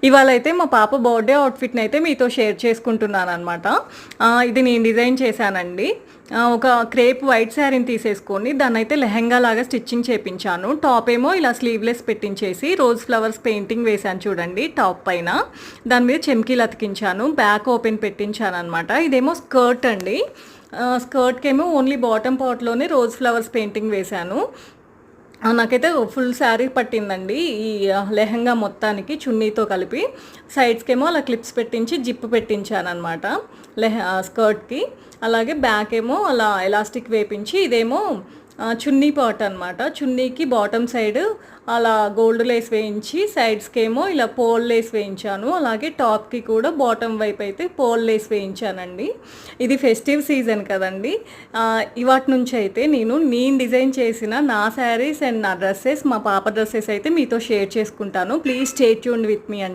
ఇవాళైతే మా పాప బర్త్‌డే అవుట్‌ఫిట్‌ని అయితే మీతో షేర్ చేసుకుంటున్నాననమాట. ఇది నేను డిజైన్ చేశానండి. ఒక క్రేప్ వైట్ శారీని తీసేసుకొని దాన్నయితే లెహెంగా లాగా స్టిచ్చింగ్ చేపించాను. టాప్ ఏమో ఇలా స్లీవ్‌లెస్ పెట్టించేసి రోజ్ ఫ్లవర్స్ పెయింటింగ్ వేశాను చూడండి టాప్ పైన. దాని మీద చెమ్కీలు అతికించాను. Back open పెట్టించాననమాట. ఇదేమో స్కర్ట్ అండి. స్కర్ట్‌కేమో ఓన్లీ బాటమ్ పార్ట్‌లోనే రోజ్ ఫ్లవర్స్ పెయింటింగ్ వేశాను. నాకైతే ఫుల్ శారీ పట్టిందండి ఈ లెహంగా మొత్తానికి చున్నీతో కలిపి. సైడ్స్‌కేమో అలా క్లిప్స్ పెట్టించి జిప్ పెట్టించాననమాట స్కర్ట్‌కి. అలాగే బ్యాక్ ఏమో అలా ఎలాస్టిక్ వేపించి ఇదేమో చున్నీ పార్ట్ అనమాట. చున్నీకి బాటమ్ సైడ్ అలా గోల్డ్ లేస్ వేయించి సైడ్స్‌కేమో ఇలా పోల్ లేస్ వేయించాను. అలాగే టాప్‌కి కూడా బాటమ్ వైపు అయితే పోల్ లేస్ వేయించానండి. ఇది ఫెస్టివ్ సీజన్ కదండి. ఇవాటి నుంచి అయితే నేను డిజైన్ చేసిన నా శారీస్ అండ్ నా డ్రెస్సెస్, మా పాప డ్రెస్సెస్ అయితే మీతో షేర్ చేసుకుంటాను. Please stay tuned with me అండి.